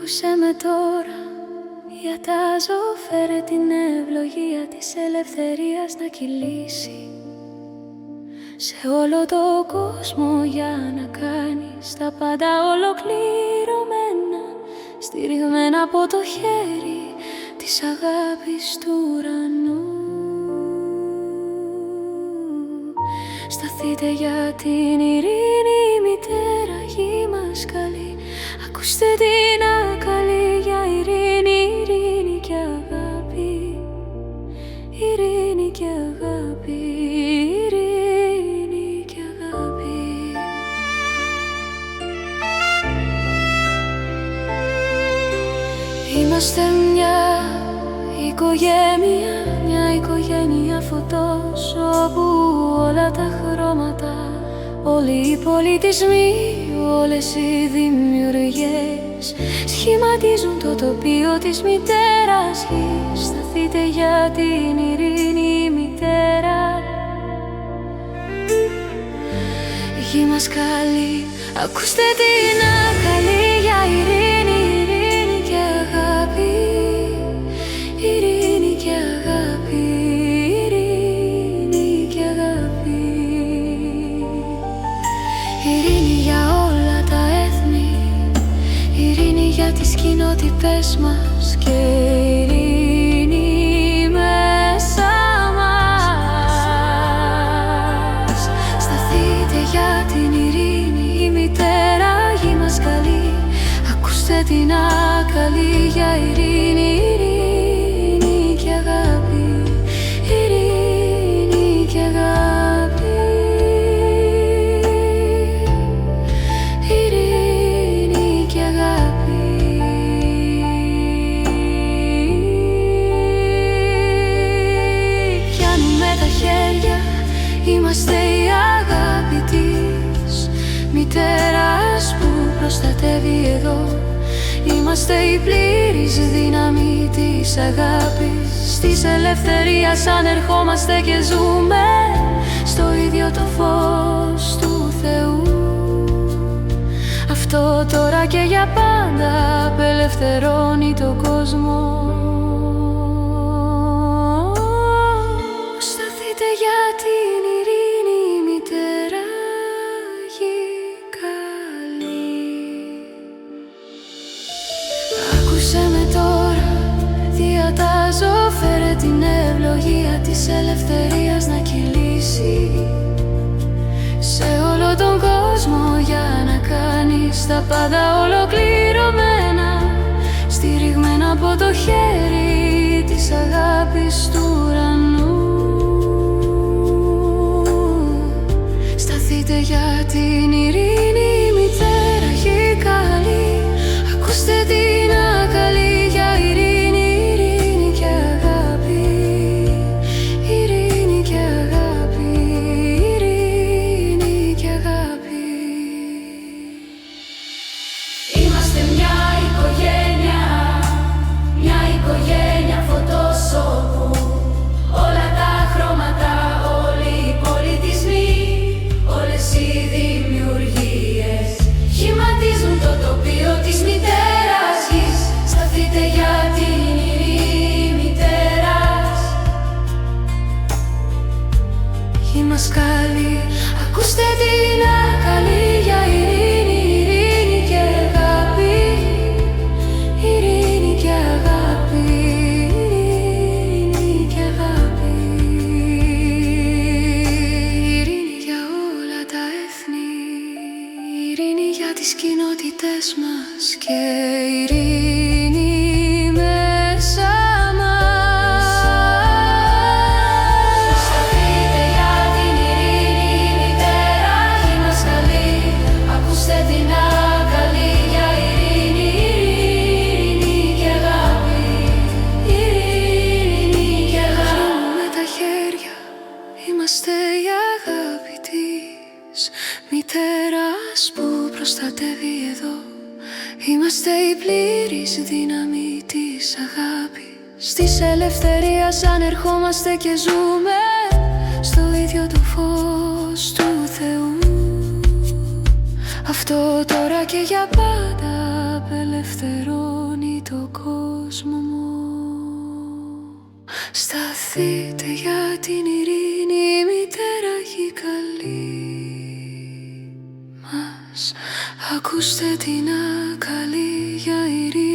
Άκουσέ με τώρα, ιατάζω, φέρε την ευλογία της ελευθερίας να κυλήσει σε όλο το κόσμο για να κάνεις τα πάντα ολοκληρωμένα, στηριγμένα από το χέρι της αγάπης του ουρανού. Σταθείτε για την ειρήνη, μητέρα γη μας καλή. Ακούστε την ακαλή για ειρήνη, ειρήνη και αγάπη. Ειρήνη και αγάπη, ειρήνη και αγάπη. Είμαστε μια οικογένεια φωτός, όπου όλα τα χρώματα, όλοι οι πολιτισμοί, όλες οι δημιουργίες σχηματίζουν το τοπίο της μητέρας γης. Σταθείτε για την ειρήνη, μητέρα γη μας καλή. Ακούστε την ακαλή για ειρήνη, ειρήνη και αγάπη. Ειρήνη και αγάπη, ειρήνη και αγάπη. Ειρήνη για όλα τα έθνη, ειρήνη για τις κοινότητες μας και ειρήνη μέσα μας. Σταθείτε για την ειρήνη, η μητέρα γη μας καλή. Ακούστε την ακαλή για ειρήνη, ειρήνη και αγάπη. Ειρήνη και αγάπη. Ειρήνη και αγάπη. Πιάνουμε τα χέρια, είμαστε η αγάπη της μητέρας που προστατεύει εδώ. Είμαστε η πλήρης δύναμη της αγάπης, της ελευθερίας, αν ερχόμαστε και ζούμε στο ίδιο το φως του Θεού. Αυτό τώρα και για πάντα απελευθερώνει τον κόσμο. Σταθείτε για την ειρήνη, μητέρα γη καλή. Άκουσέ με τώρα, διατάζω, φέρε την ευλογία της ελευθερίας να κυλήσει σε όλο τον κόσμο για να κάνεις τα πάντα ολοκληρωμένα, στηριγμένα από το χέρι της αγάπης του ουρανού. Σταθείτε για την ειρήνη, μητέρα γη καλή. Ακούστε την ακαλή για ειρήνη, ειρήνη και αγάπη. Ειρήνη και αγάπη, ειρήνη και αγάπη. Είμαστε μια οικογένεια φωτός, όπου όλα τα χρώματα, όλοι οι πολιτισμοί, όλες οι δημιουργίες σχηματίζουν το τοπίο της μητέρας γης. Σταθείτε για την ειρήνη, μητέρας γη μας καλή. Ακούστε την ακαλή για ειρήνη, ειρήνη και αγάπη. Ειρήνη και αγάπη, ειρήνη και αγάπη. Ειρήνη για όλα τα έθνη, ειρήνη για τις κοινότητες μας και ειρήνη μέσα μας. Σταθείτε για την ειρήνη, μητέρα γη μας καλή. Ακούστε την ακαλή για ειρήνη, ειρήνη και αγάπη. Ειρήνη και αγάπη. Με τα χέρια, είμαστε η αγάπη της μητέρας που προστατεύει εδώ. Είμαστε η πλήρης δύναμη της αγάπης, της ελευθερίας, αν ερχόμαστε και ζούμε στο ίδιο το φως του Θεού. Αυτό τώρα και για πάντα απελευθερώ. το κόσμο μου. Σταθείτε για την ειρήνη, η μητέρα γη καλή μας. Ακούστε την ακαλή για ειρήνη.